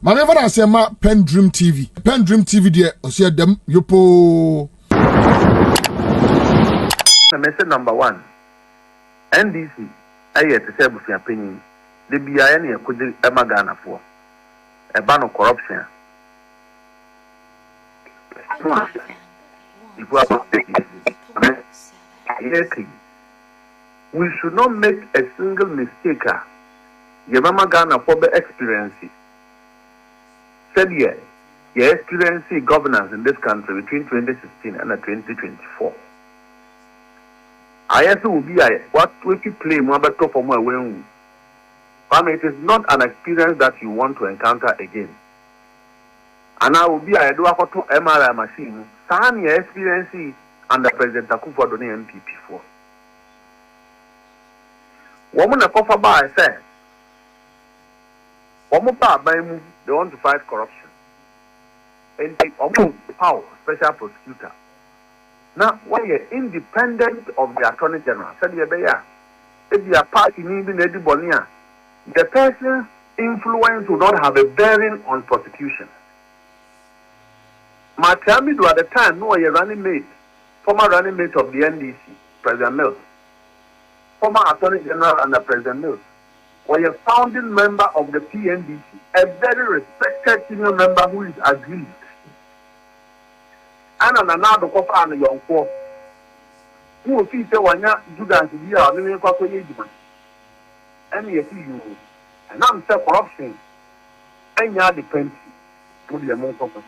Mame fa say ma PENDREAM TV. PENDREAM TV there osia dem yopo. Message number 1. NDC aye to say busia penyin. The BIA ne ekode emagana for. E ban of corruption. We should not make a single mistake. Yamama Ghana for the experience. Said yeah, your experience governance in this country between 2016 and 2024. I also will be what we play more better for more when it is not an experience that you want to encounter again. And I will be a do a photo MRI machine. San your experience under President Akufo-Addo NPP for. Woman a cover by say. They want to fight corruption. And they power, special prosecutor. Now, when you're independent of the Attorney General, said if you are party needing anybody, the person's influence will not have a bearing on prosecution. My Matamidu at the time, no, you're running mate, former running mate of the NDC, President Mills, former Attorney General under President Mills. Was a founding member of the PNDC, a very respected senior member who is aggrieved. And another coffee and young four who will see one Judas here, and then you and you and I'm self corruption and you depends to the amount of us.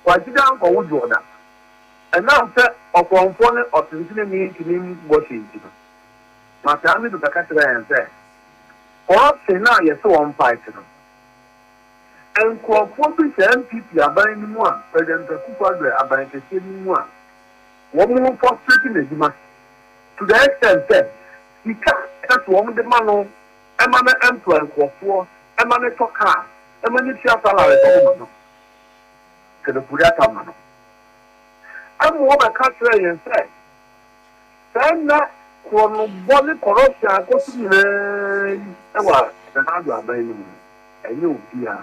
Why did I go do that? And now, sir, of one phone or to me watching. My family to the castle and say, corruption now you're so on fighting. And corruption NPP are buying one, President Akufo-Addo are buying the same one. One more frustrating the demand. To the extent that he can't one the man, a man employed for a man talk car, a man salary. To the Puriata man. I'm more a country and say, send that. Body corruption, I go to the Addo buying and you fear.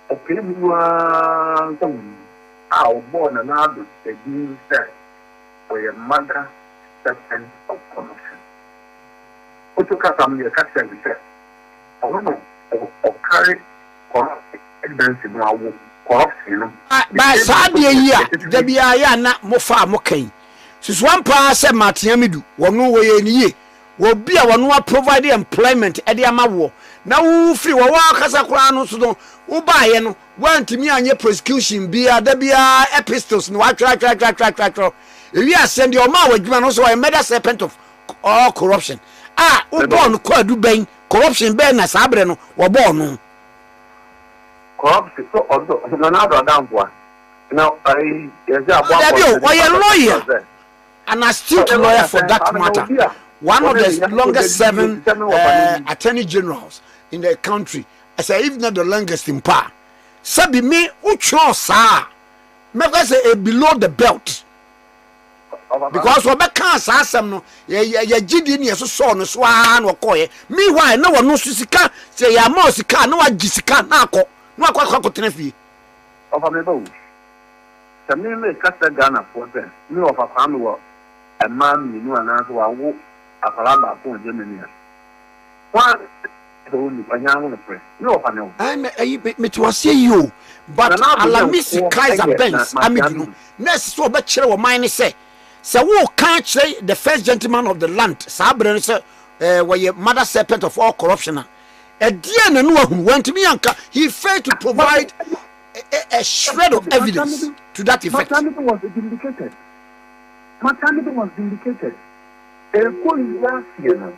Okay, you are our born and Addo, the being said, for your mother, second of corruption. What you cut on your captain, we said, I don't know, or carry corruption, evidence in our corruption. By Sadia, there be a not Mofa Mokain. Since one pass at Martiamidu, one no way in ye, will be our no provide employment at the Amawo. Now, who free or walk as a crown, so who buy and want to me on your prosecution be a debia epistles, no track. If you send your mouth, you also a meta serpent of all corruption. Ah, who born quite do bang, corruption ben as Abreno or born. Corruption, so although another down one. Now, I a lawyer. An astute lawyer for that matter. One of the longest serving attorney generals in the country. I say, if not the longest in power. Sabi me, ucho sa. Maybe say below the belt. Because we can't say some ya jidi ni so so no so an okoye. Meanwhile, no one no sika say ya mo sika no agisika na akọ. No akọ tenafie. Of amebo. Some me cast Ghana for them. No of a family a man you know and answer a walk a palamba for Germany. One only a young press. No, I'm me to say you, but I'll miss Kaiser Benz. I mean, next so much of mine say, so who can't say the first gentleman of the land, Sabren, where your mother serpent of all corruption. A dear and who went to me, he failed to provide a shred of evidence to that effect. Maternity was vindicated. A full last year.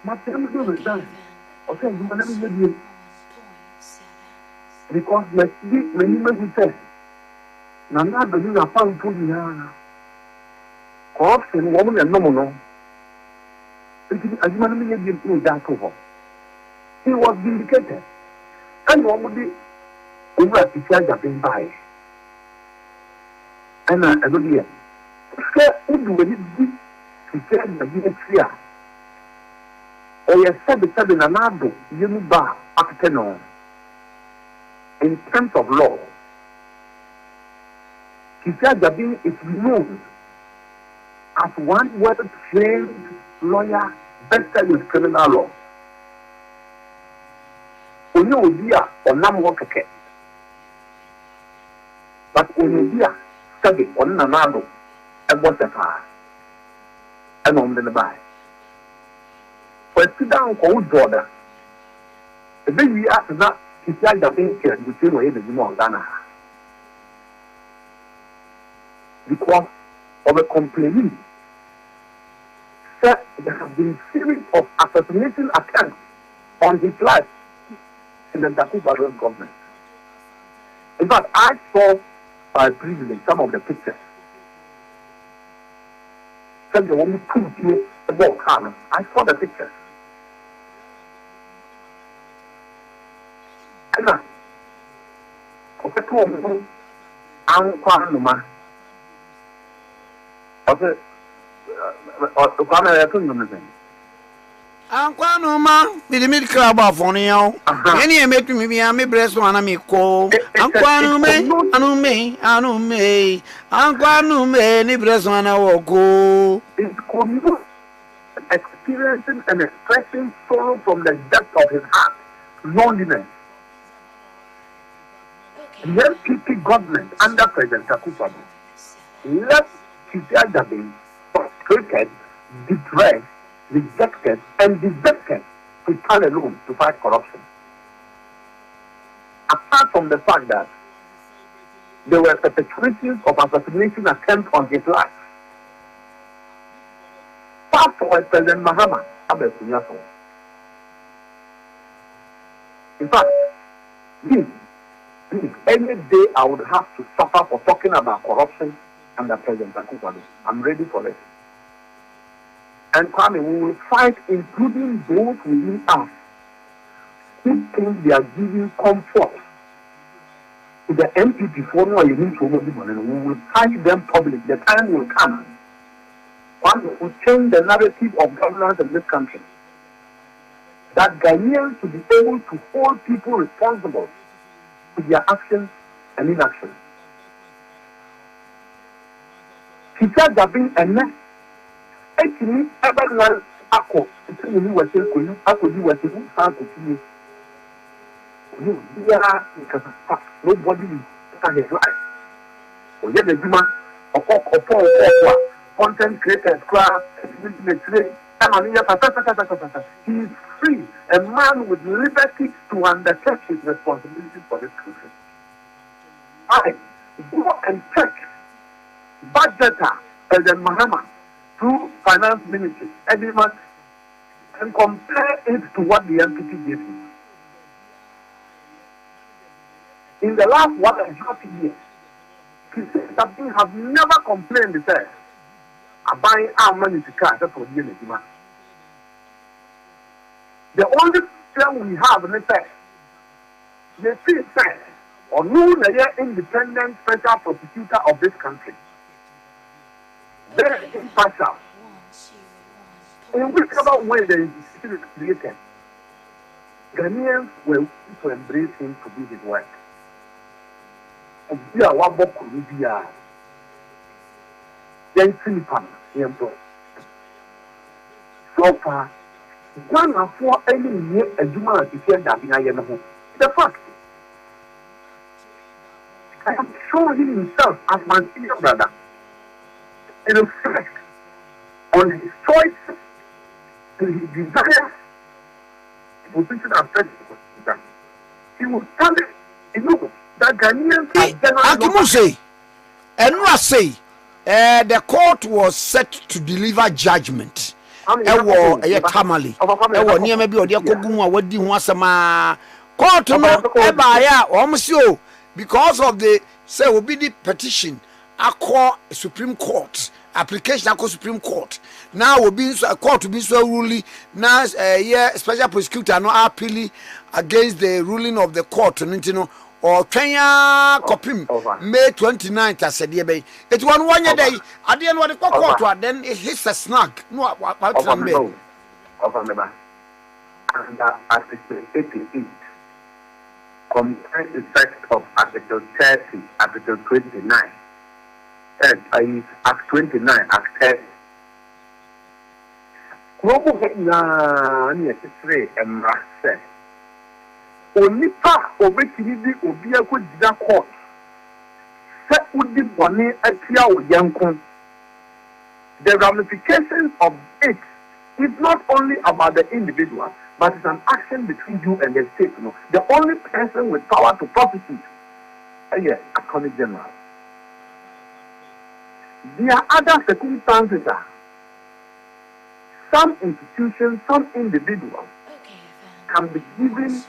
Maternity was done. Okay, you will never hear because when you say, Nana, the new found Puliana. Corruption, woman, and no. As you manage to that over. He was vindicated. And what would be over at the charge of being by? And I don't hear. Who do it to tell the clear? or you said the seven and Addo, you bar after no. In terms of law, Gbande is known as one well-trained lawyer, better with criminal law. Onyodia or Namwaka, but Onyodia study on Nanado and what's the fire and on the buy. But sit down cold border. The baby after that, he said that thing can between away the Ghana. Because of a complaint, said there have been a series of assassination attempts on his life in the Gbande government. In fact, I saw by privilege some of the pictures. Said the woman put you about Ghana. I saw the pictures. And I told him, I'm Kwanuma. Okay, Anquanuma, with the mid crab of Onio. Any met me, I may breast one, I may call. Anquanume, Anume, Anquanume, any breast one, I will go. It's experiencing and expressing sorrow from the depth of his heart, loneliness. The NPP government under President Akufo left Gbande frustrated, depressed, rejected, and dejected to stand alone to fight corruption. Apart from the fact that there were perpetrations of assassination attempts on his life, fast forward President Mahama Abekunyaso. In fact, any day I would have to suffer for talking about corruption under President Akufo. I'm ready for it. And Kwame, we will fight, including those within us who think they are giving comfort to the NPP for no you need to money. We will fight them public. The time will come. One will change the narrative of governance in this country. That Ghanaians should be able to hold people responsible to their actions and inactions. He said that being a mess. Actually, everyone ako between you was saying, ako you was saying, ako you. You are because nobody can his life. Or yet the human or content creators, he is free, a man with liberty to undertake his responsibilities for this country. I go and check budgeter President Mahama through finance ministry every month and compare it to what the NPP gave him. In the last 1.5 years, people have never complained that buying our money to cash for the demand. The only thing we have in the fact, they see fact or no independent special prosecutor of this country. Very impartial. In whichever way the institution is created, Ghanaians will to embrace him to do his work. And we are one book with the then so far, one of 4 any year a Juma to say that in the fact, I am showing him himself as my senior brother. And reflect on his choices and his desires to position as president. He will tell it, you know, that Ghanaians are generally. And what say? The court was set to deliver judgment. Ewo tamale. Ewo ni maybe odi akogun a wadi ho asema. Court no eba ya omsio because of the say obi the petition akọ Supreme Court. Application at Supreme Court. Now will be a court to be so ruling. Now, special prosecutor no appeal against the ruling of the court. Or Kenya Kopim May 29th. I said, yeah, it's 1 year day. At the end of the court, then it hits a snag. No, under Article 88 compared to section of Article 30, Article 29, Act 29, Act 30. Global necessary and say, only part of it will be a good court. Set would be money at your young. The ramifications of it is not only about the individual, but it's an action between you and the state. No? The only person with power to prosecute is Attorney General. There are other circumstances. Some institutions, some individuals can be given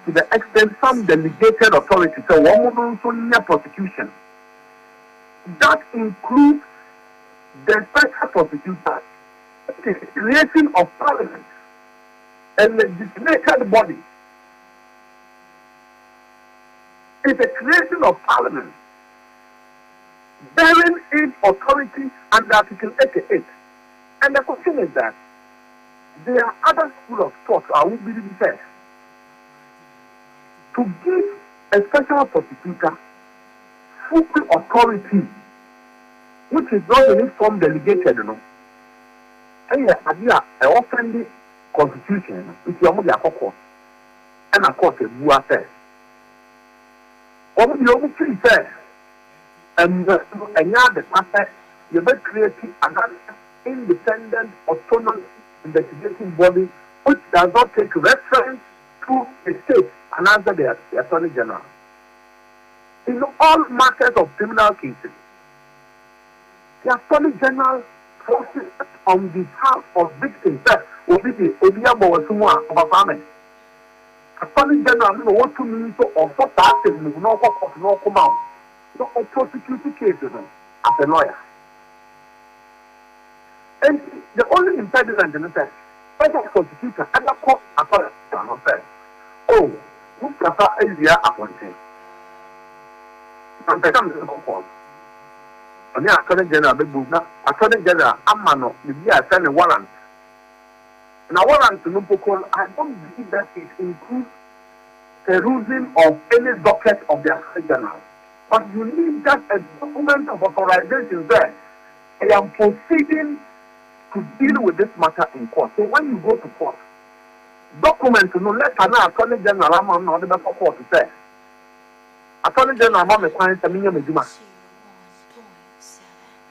to the extent some delegated authority. So one would also need prosecution. That includes the special prosecutor, the creation of parliament, a legislated body. It's a creation of parliament bearing its authority under Article 88. And the question is that there are other school of thought, I will believe said, to give a special prosecutor full authority, which is not in its form delegated, you know. And yet, I often the constitution, which you are a court, and a court is who are fair. What the only thing says, and the matter, you better create another independent, autonomous investigating body which does not take reference to the state and answer the Attorney General. In all matters of criminal cases, the Attorney General processes on behalf of victims that will be the Obiabo of a family. Attorney General no want to mean so or for that no come out. No prosecute cases as a lawyer. And the only impediment in the sense, special prosecutor and the court authority said, oh, who prefer Asia appointed? And the court. And the Attorney General, Attorney General, Amano, the send a warrant. Now, warrant to Nupokol, I don't believe that it includes perusing of any docket of the Attorney General. But you need just a document of authorization there. I am proceeding to deal with this matter in court. So when you go to court, document to know let an Attorney General Amman or the court to say. Attorney General Amman is trying to mean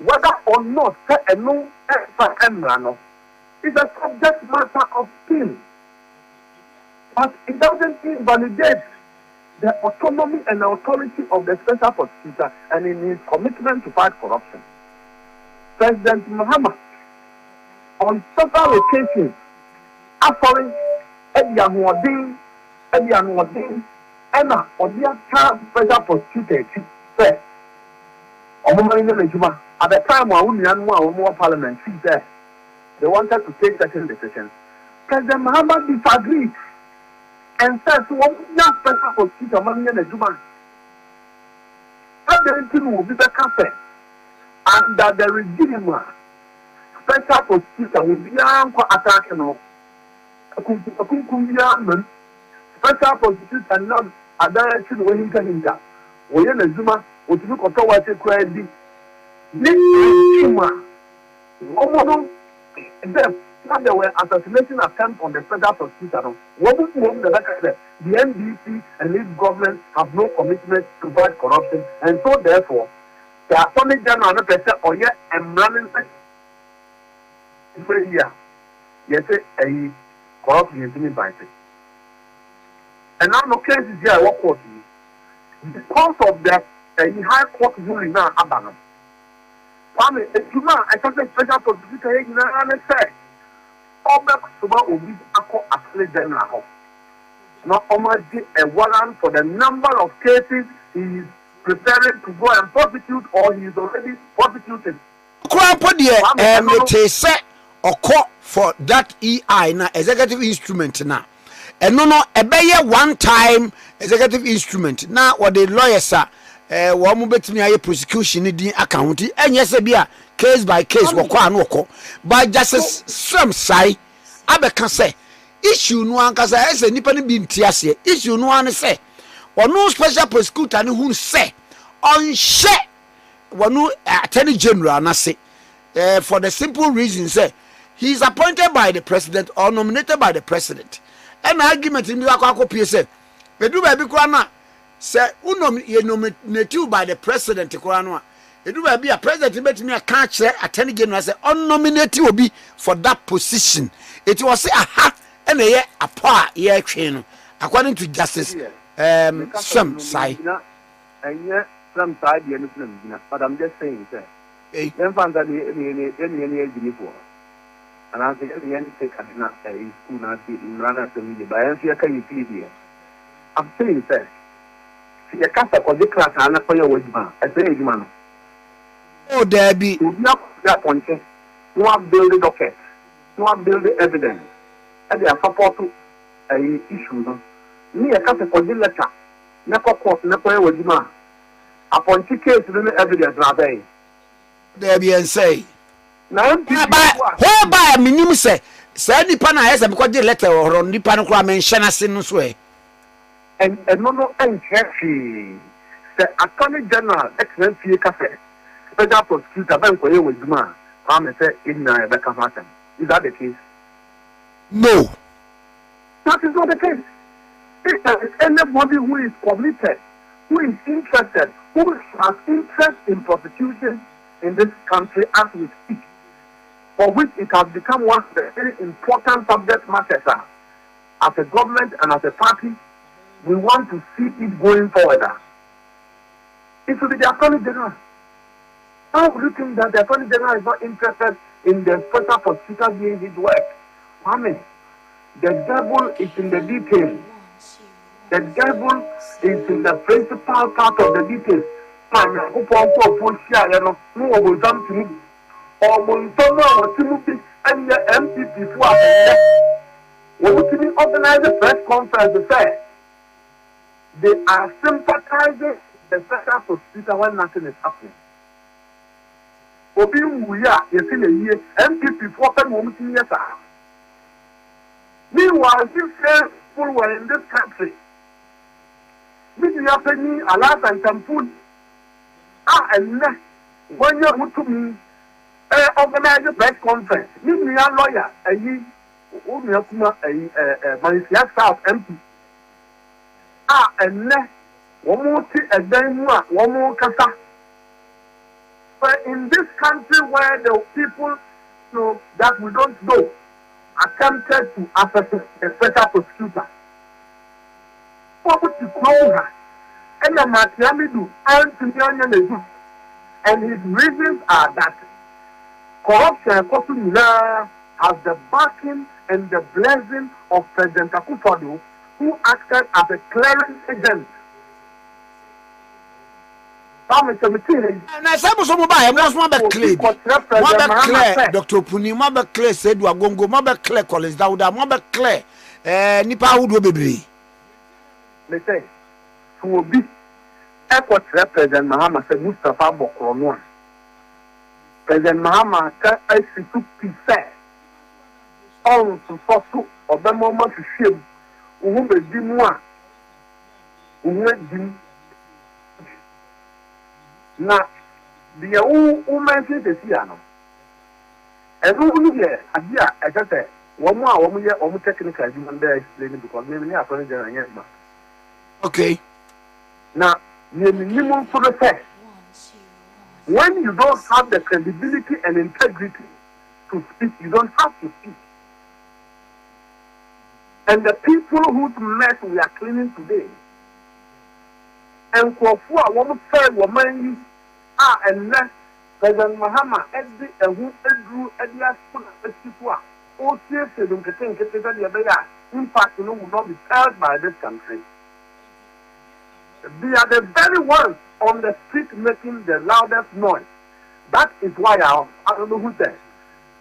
whether or not say a no extra is a subject matter of skill. But it doesn't invalidate the autonomy and the authority of the special prosecutor and in his commitment to fight corruption. President Muhammad, on several occasions, offering Edian Wadin, Emma, or the child special prosecutor, said, at the time when we had more parliament, there, they wanted to take certain decisions. President Muhammad disagreed and said, one young special prosecutor, money and a Juma. Everything will be the cafe, and that the regime special prosecutor will be attacking us. Special prosecutor not a direction when he can hinder. When you Zuma, what you control what you credit. There were assassination attempts on the federal prosecutor. The NDC and his government have no commitment to fight corruption, and so therefore, the Attorney General or yet and running here. Yes, a corruption is being invited. And now, no cases here, I walk because of the high court ruling now, Abano. I thought the special prosecutor and said, will be Attorney General. Not only a warrant for the number of cases he is preparing to go and prosecute or he is already prosecuted. It set or call for that EI na executive instrument na. And no a one time executive instrument na what the lawyers are one mo betimi aye prosecution ni din account and yes bia case by case woko an woko but justice some sai abeka say issue no ankasa ese nipa ne bi ntiase issue no an say ono special prosecutor ne hu say on she wonu attorney general na say for the simple reason say he is appointed by the president or nominated by the president and argument in the akwa say edu ba bi kura na say nominated by the president kura no edu ba bi a president betimi aka kire attorney general say on nominated obi for that position it was say aha and ye apa ye twen no according to justice SH瘡and yet some side the end, but I'm just saying, sir. Then found that any before. And I think the end take not a school not in run after me, but I see a can you feel here. I'm saying, sir. See a cast for the class and for your man. I say, man. Oh, there be not that point. You want build the docket, you want build the evidence, and they are support to a issue. Me a cast for the letter. Never court, never with man. Upon case the evidence rather. There be and say. Now, whereby minimum say nipa na esa because the letter or nipa no kwa mention ase no so e. And no enchefi. The Attorney General XNPA cafe. Special prosecutor ben ko ye wajuma. Am say in na be kafatan. Is that the case? No. That is not the case. If there is anybody who is committed, who is interested, who has interest in prosecution in this country as we speak, for which it has become one of the very important subject matters as a government and as a party, we want to see it going forward. It will be the Attorney General. How do you think that the Attorney General is not interested in the special prosecutor doing his work? Amen. The devil is in the details. The devil is in the principal part of the details. And the NPP when we organize a press conference to say they are sympathizing with the special prosecutor when nothing is happening. We are NPP for 10 years. Meanwhile, these people were in this country. Meeting happening a lot and some food. And when you go to me, organize a press conference. Meet me a lawyer, a Malaysia South MP. And one more thing, a day one more kasa. But in this country where the people know that we don't know, attempted to assassinate a special prosecutor. What would you know her? And the Matiamidu and his reasons are that corruption has the backing and the blessing of President Akufo-Addo, who acted as a clearing agent. Na sabu so mobile mo so be clear. Dr. Puni mo be clear said Wagongo mo be clear College Dauda mo be clear nipa hudo bebre. Me say to obi e President Mahama say Mustafa Bokro no. President Mahama ka asitu pise on so so obemo mo hwehwem wo be di mu a wo di na the mention the Siano. And who here, Adia, I just say, one more year or technical human there explaining because maybe I find it. Okay. Now, minimum for the fact when you don't have the credibility and integrity to speak, you don't have to speak. And the people whose mess we are cleaning today, and for a woman said, woman, and less President Mahama, Eddie, and who drew Eddie as soon as people all tears to them to think that impact will not be felt by this country. They are the very ones on the street making the loudest noise. That is why I don't know who said,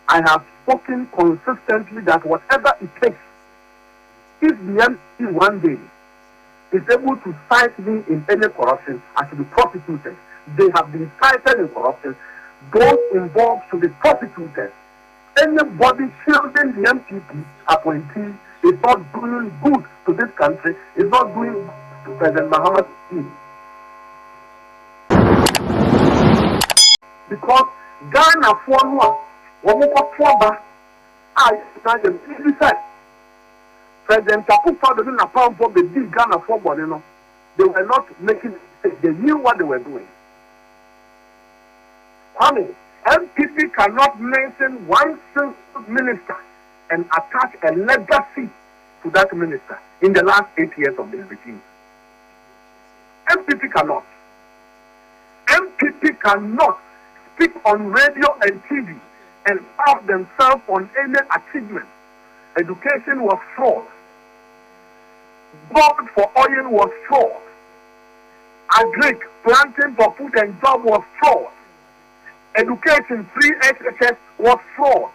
I have spoken consistently that whatever it takes, if the MC one day is able to cite me in any corruption, I should be prosecuted. They have been cited in corruption. Those involved should be prosecuted. Anybody shielding the MPP appointee is not doing good to this country, is not doing good to President Mahama's team. Because Ghana for one, President Akufo-Addo didn't account for the big Ghana for one, they were not making mistakes. They knew what they were doing. I mean, NPP cannot mention one single minister and attach a legacy to that minister in the last 8 years of this regime. NPP cannot. NPP cannot speak on radio and TV and have themselves on any achievement. Education was fraud. Gold for oil was fraud. Agric, planting for food and job was fraud. Education, free SHS was fraud.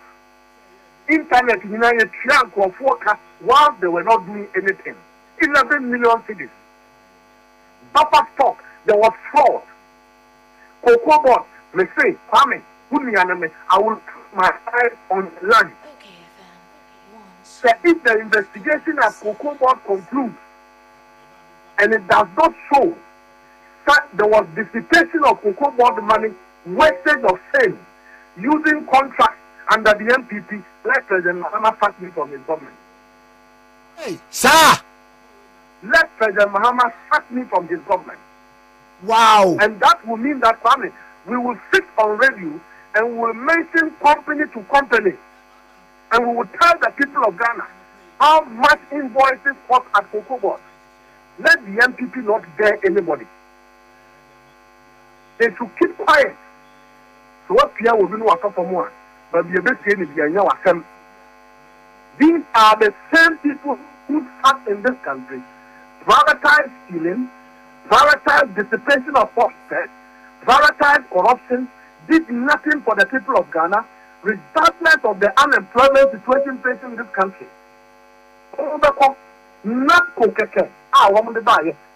Internet, United Trump or forecast while they were not doing anything. 11 million cities. Buffer stock, there was fraud. Cocoa board, me say, farming, I will put my eyes on land. So if the investigation at Cocoa board concludes and it does not show that there was dissipation of Cocoa board money, wastage of sales, using contracts under the NPP, let President Mahama sack me from his government. Hey, sir! Let President Mahama sack me from his government. Wow! And that will mean that, family, we will sit on radio and we will mention company to company. And we will tell the people of Ghana how much invoices cost at Cocoa board. Let the NPP not dare anybody. They should keep quiet. So what Pierre will do no for more. But the best thing is these are the same people who sat in this country, privatized stealing, privatized dissipation of prospects, privatized corruption, did nothing for the people of Ghana, regardless of the unemployment situation facing in this country. Not co-workers.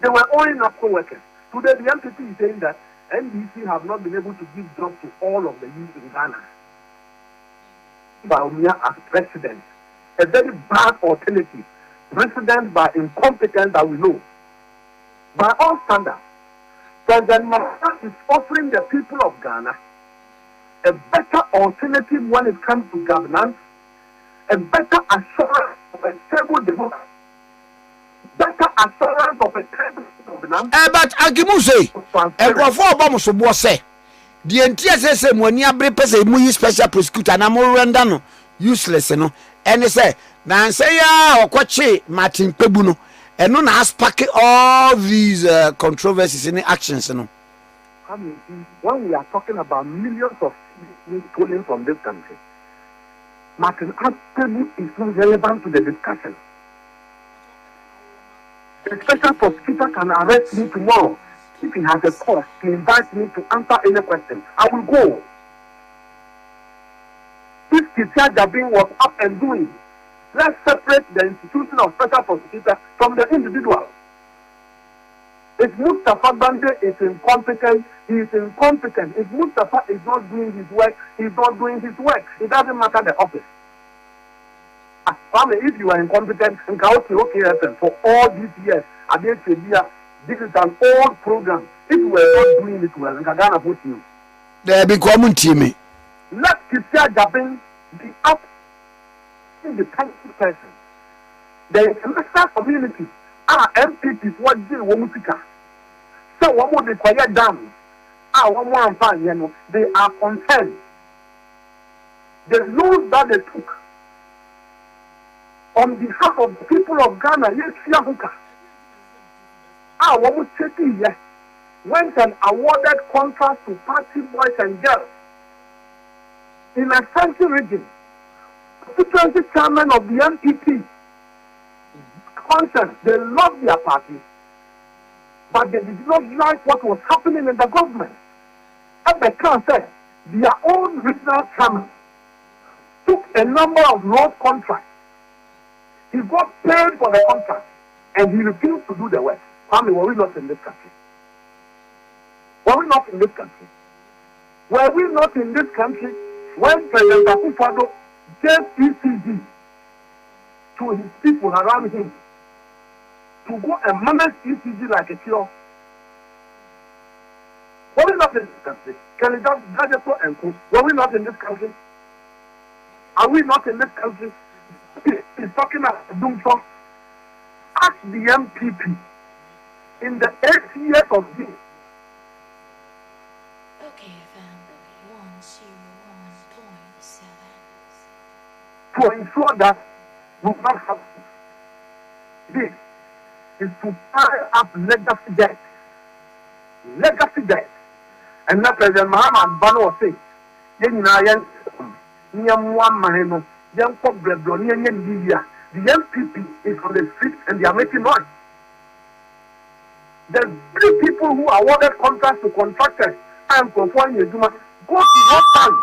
They were only not co-workers. Today the NPP is saying that NDC have not been able to give jobs to all of the youth in Ghana. Baumia as president, a very bad alternative. President by incompetence that we know. By all standards, President Mahama is offering the people of Ghana a better alternative when it comes to governance, a better assurance of a stable democracy, better assurance of a stable governance. But Agimuse, and before Bamuso was say, the NTSS when you bring person mu special prosecutor na mo render no useless no, and they say na say ya okwache Martin Pebu no, and no na spark all these controversies in actions no. When we are talking about millions of citizens stolen from this country, Martin Pebu is not relevant to the discussion. The special prosecutor can arrest me tomorrow. If he has a cause, he invites me to answer any question. I will go. If Gbande was up and doing, let's separate the institution of special prosecutor from the individual. If Mustafa Gbande is incompetent, he is incompetent. If Mustafa is not doing his work, he is not doing his work. It doesn't matter the office. If you are incompetent, okay, for all these years, this is an old program. If we are not doing it well, Ghana put you. They become team. Let Gbande be up independent person. The international community are MPPs what they want to. So what would they quiet down? They are concerned. The loans that they took on behalf of the people of Ghana, went and awarded contracts to party boys and girls in a Ashanti region. The constituency chairman of the NPP, conscious, they loved their party, but they did not like what was happening in the government. And the council said their own regional chairman took a number of road contracts. He got paid for the contract and he refused to do the work. Family, were we not in this country? Were we not in this country? Were we not in this country when President Akufo-Addo gave ECG to his people around him to go and manage ECG like a cure. Were we not in this country? Can you just and cook? Were we not in this country? Are we not in this country? He's talking about Doomsday. Ask the NPP in the 8 years of this. Okay, FM 101.7. To ensure that we will not have this is to pile up legacy debt. Legacy debt. And that President Muhammad Bano was saying, the NPP is on the street and they are making noise. The 3 people who awarded contracts to contractors and performing Yezuma go to your fund.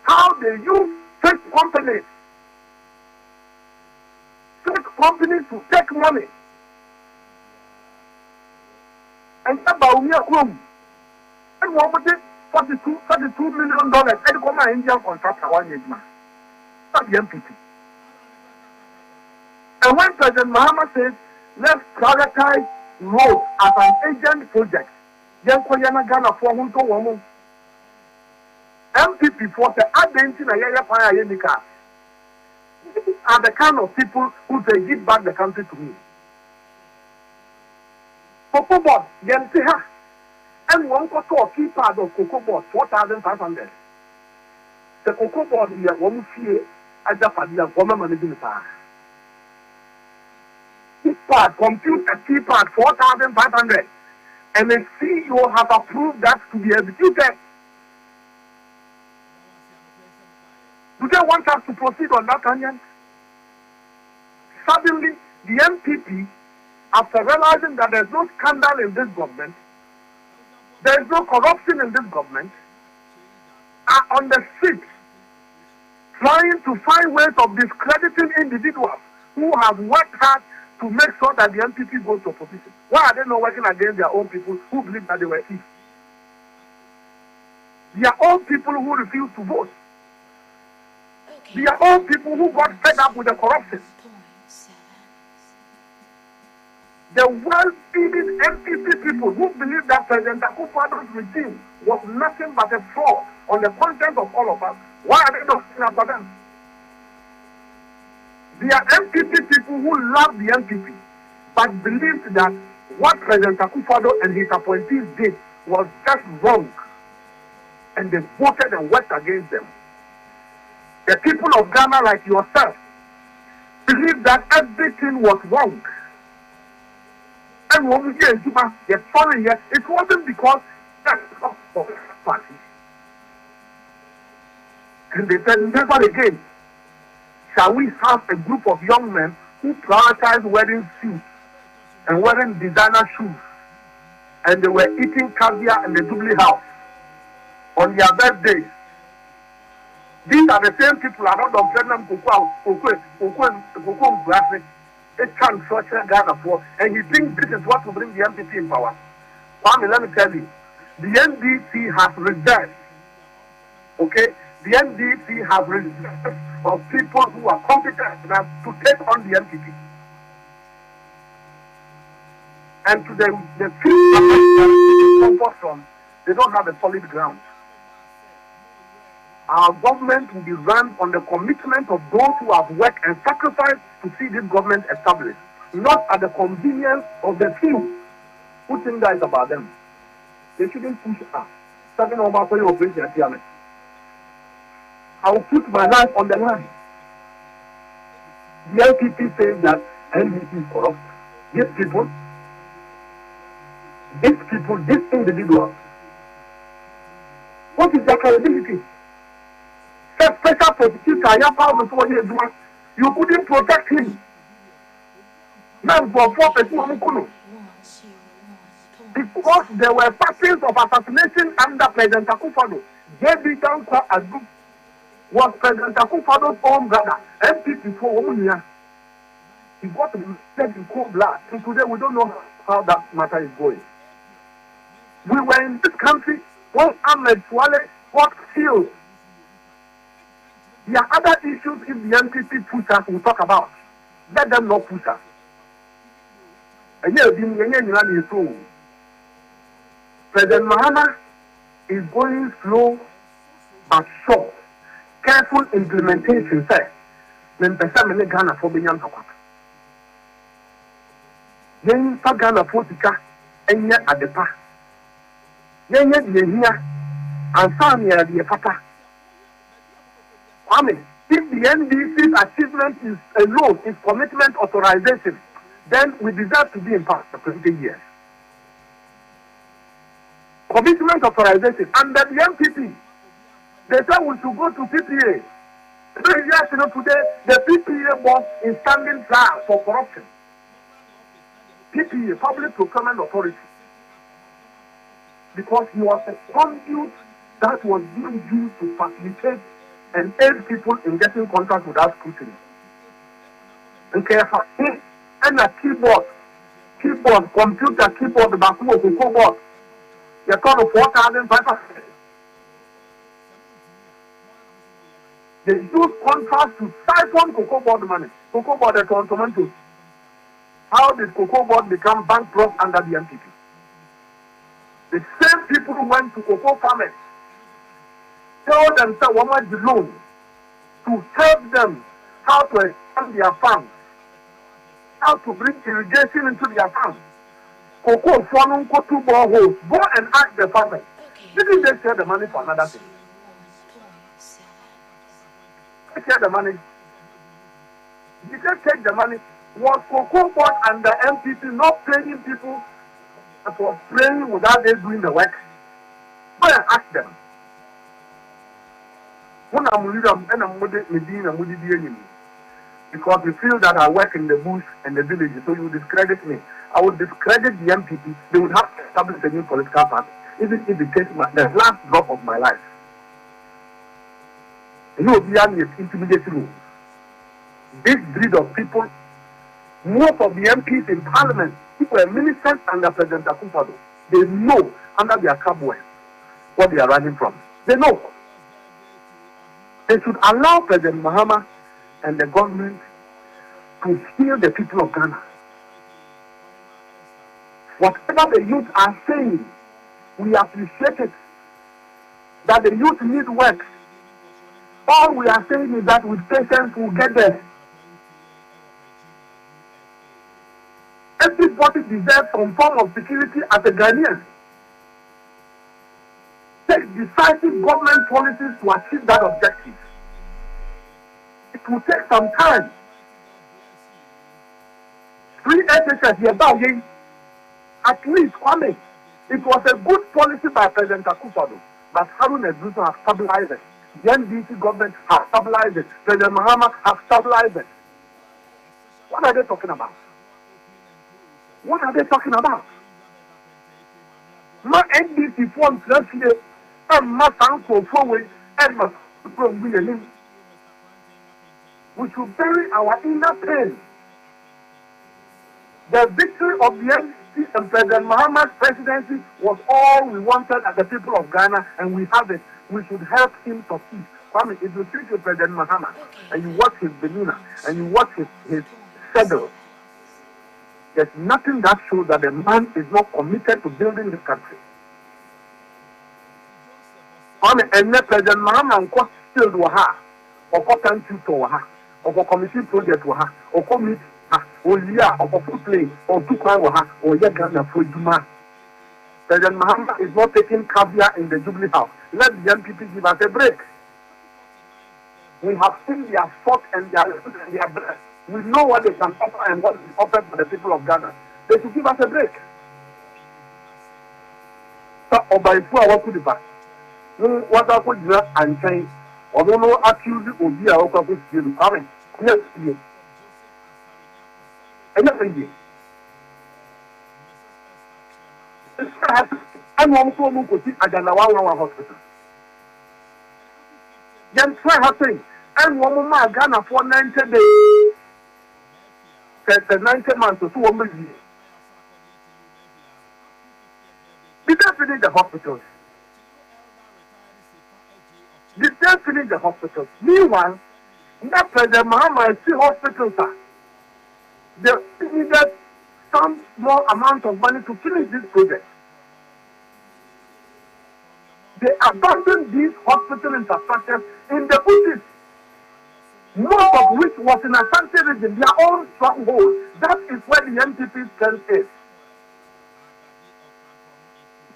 How they use fake companies to take money. And about and what was it? $42 million. And come an Indian contractor one Yezuma. That's the NPP. And when President Muhammad says, let's prioritize roads as an agent project, MPP for the these are the kind of people who say, give back the country to me. Cocoa board, and one cocoa key part of cocoa board, 4,500. The cocoa board here, one fear, as the Fadia, woman managing the keypad, computer keypad, 4,500. And the CEO has approved that to be executed. Do they want us to proceed on that tangent? Suddenly, the NPP, after realizing that there's no scandal in this government, there is no corruption in this government, are on the streets trying to find ways of discrediting individuals who have worked hard to make sure that the NPP goes to opposition. Why are they not working against their own people who believe that they were thieves? Their own people who refuse to vote. Their own people who got fed up with the corruption. The well-feeding NPP people who believe that President Akufo-Addo's regime was nothing but a fraud on the conscience of all of us. Why are they not looking after them? There are NPP people who love the NPP, but believed that what President Akufo-Addo and his appointees did was just wrong, and they voted and worked against them. The people of Ghana, like yourself, believe that everything was wrong. And when we get into the following year, it wasn't because that's not for the party. And they said, never again shall we have a group of young men who prioritize wearing suits and wearing designer shoes, and they were eating caviar in the Jubilee House on their birthdays. These are the same people around the Vietnam they can't structure Ghana for, and he thinks this is what will bring the NPP in power. Kwame, let me tell you, the NDC has reserves. Okay? The NDC has reserves of people who are competent enough to take on the NPP. And to the few comfort from, they don't have a solid ground. Our government will be run on the commitment of those who have worked and sacrificed to see this government established, not at the convenience of the few who think that is about them. They shouldn't push us. Starting over for your operation at Tiamet. I will put my life on the line. The LPP says that NDC is corrupt. These people, these individuals, what is their credibility? Special prosecutor, you couldn't protect him. Now for 4 people, because there were patterns of assassination under President Akufo-Addo. J.B. Dankwa Addo was President Akufo-Addo's own brother, NPP for 1 year. He got arrested in cold blood, and today we don't know how that matter is going. We were in this country when Ahmed Swale got killed There are other issues if the NPP push us, we'll talk about. Let them not push us. And President Mahama is going slow but sure. Careful implementation, sir. Then Pessamene Ghana for Binyam Hawk. Then for Ghana for Tika, and yet at the pa. Then yet the here, and Samia the Papa. I mean, if the NDC's achievement is alone, is commitment authorization, then we deserve to be in power for 20 years. Commitment authorization under the NPP. They said we should go to PPA. Yes, today the PPA boss is standing trial for corruption. PPA, Public Procurement Authority. Because he was a conduit that was being used to facilitate and aid people in getting contracts without scrutiny. Okay, and a keyboard, computer keyboard, the keyboard. You're calling 4,500. They use contracts to siphon cocoa board money. Cocoa board is on tomatoes. How did cocoa board become bankrupt under the NPP? The same people who went to cocoa farmers told them that one was the loan to help them how to expand their farms, how to bring irrigation into their farms. Cocoa farming go to boreholes. Go and ask the farmers. Didn't they share the money for another thing? They share the money. Did they take the money? Was cocoa board and the NPP not paying people for praying without they doing the work? Go and ask them. When I'm reading because you feel that I work in the bush and the village, so you discredit me. I would discredit the NPP. They would have to establish a new political party, even if it takes the last drop of my life. You know, beyond is intimidating. This breed of people, most of the MPs in Parliament, people are ministers under President Akufo-Addo. They know under their cobweb what they are running from. They know. They should allow President Mahama and the government to heal the people of Ghana. Whatever the youth are saying, we appreciate it. That the youth need work. All we are saying is that with patience we'll get there. Everybody deserves some form of security as a Ghanaian. Take decisive government policies to achieve that objective. It will take some time. Free SHS, at least, Kwame, it was a good policy by President Akufo-Addo, but Harun Edruso has stabilized it. The NDC government has stabilized it. President Mahama has stabilized it. What are they talking about? What are they talking about? My NDC forms last year, and my uncle forward, and my from we should bury our inner pain. The victory of the NDC and President Mahama's presidency was all we wanted as the people of Ghana, and we have it. We should help him succeed. Kwame, if you speak to President Mahama and you watch his demeanor and you watch his schedule, there's nothing that shows that the man is not committed to building this country. Kwame, and then President Mahama and cost skilled waha, or cotton tutor waha, or commission project waha, or commit or year or food play, or two waha, or yagana for Juma. President Mahama is not taking caviar in the Jubilee House. Let the NPP give us a break. We have seen their thought and their breath. We know what they can offer and what is offered for the people of Ghana. They should give us a break. So, what I put there and say, or don't know, accuse it of the outcome of you. I mean, yes, yes. And nothing. And one so could see Aganawa hospital. Then try happening. And one woman Ghana for 90 days. 90 months or 2 years. Did they finish the hospitals? Did they finish the hospitals. Meanwhile, that President Mahama see hospitals are. They needed some small amount of money to finish this project. They abandoned these hospital infrastructures in the bushes, most of which was in Asante region, their own stronghold. That is where the NPP strength is.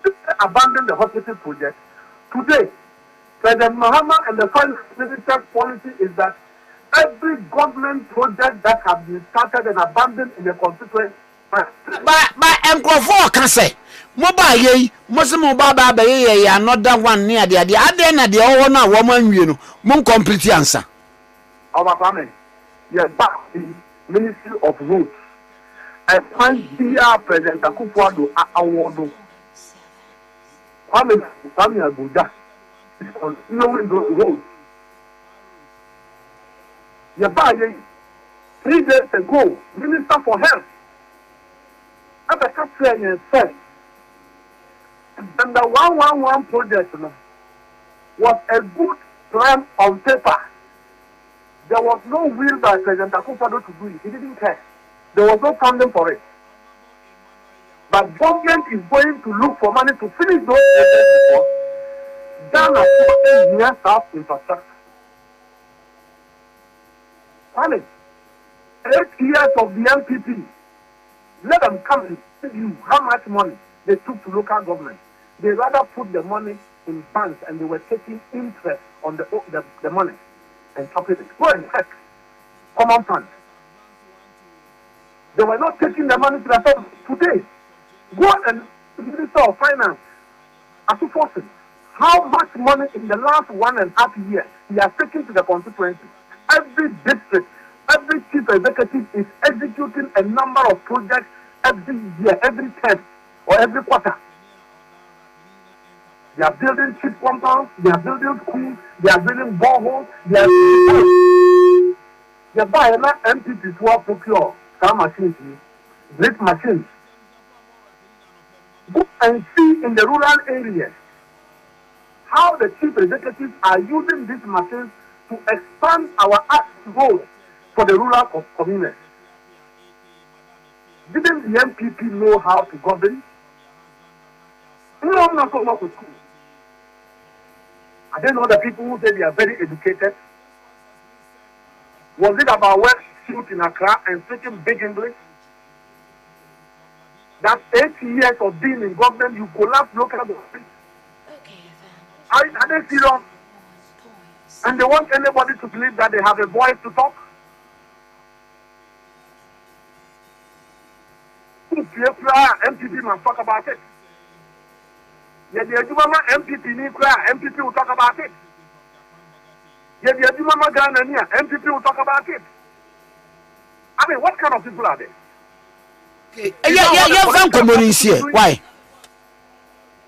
They abandoned the hospital project. Today, President Mahama and the Finance Minister's policy is that every government project that has been started and abandoned in the constituency. But Mcrophone can say, mobile ye, Muslim Baba ye, another one near the idea. I then the owner woman, you know, moon complete answer. Our family, yes, back the Ministry of Roads. I find here President Akufo-Addo award. Kwame Abuja is on knowing those roads. Yabaye, 3 days ago, Minister for Health, at the Catholic said, and the 111 project was a good plan on paper. There was no will by President Akufo-Addo to do it. He didn't care. There was no funding for it. But government is going to look for money to finish those projects before Ghana is near South infrastructure. 8 years of the NPP, let them come and tell you how much money they took to local government. They rather put the money in banks and they were taking interest on the money and chopping it. Go and check common funds. They were not taking the money to themselves today. Go and Minister of Finance, Asufo, how much money in the last 1.5 years he has taken to the constituency. Every district, every chief executive is executing a number of projects every year, every term, or every quarter. They are building cheap compounds, they are building schools, they are building boreholes, they are buying MPP to procure car machines, great machines. Go and see in the rural areas how the chief executives are using these machines to expand our roads for the rural communities. Didn't the NPP know how to govern? No, not to school. I don't know the people who say they are very educated. Was it about work shoot in Accra and speaking big English? That 8 years of being in government, you collapse local government. Are they serious? And they want anybody to believe that they have a voice to talk? MPP must talk about it. Yet the Adumama MPP will talk about it. Yet the Adumama Ghana, MPP will talk about it. I mean, what kind of people are they? Why?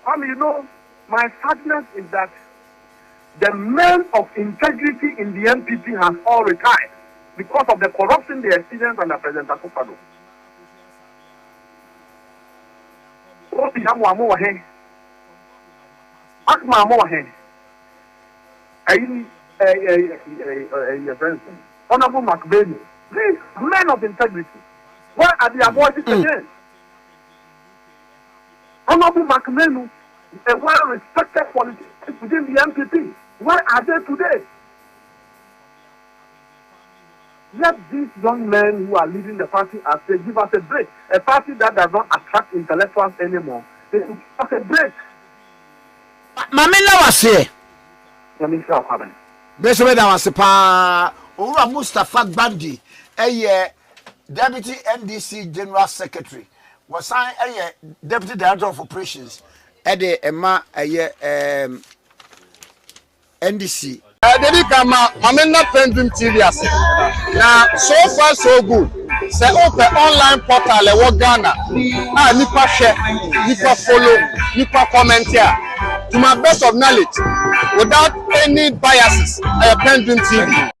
I mean, you know, my sadness is that the men of integrity in the NPP have all retired because of the corruption they experienced under President Akufo-Addo. Honorable Gbande, these men of integrity, where are their voices again? Honorable Gbande, a well-respected politician within the NPP, where are they today? Let these young men who are leading the party as they give us a break. A party that does not attract intellectuals anymore. They give us a break. Mamela was here. Mamela was here. Besome da was pa Owura Mustafa Gbande, Deputy NDC General Secretary. Was signed Deputy Director of Operations at the NDC. Dedi kama mamena PENDREAM TV ase. Na so far so good. Say open online portal e wo Ghana. Ah nipa share, nipa follow, nipa comment here. To my best of knowledge, without any biases, PENDREAM TV.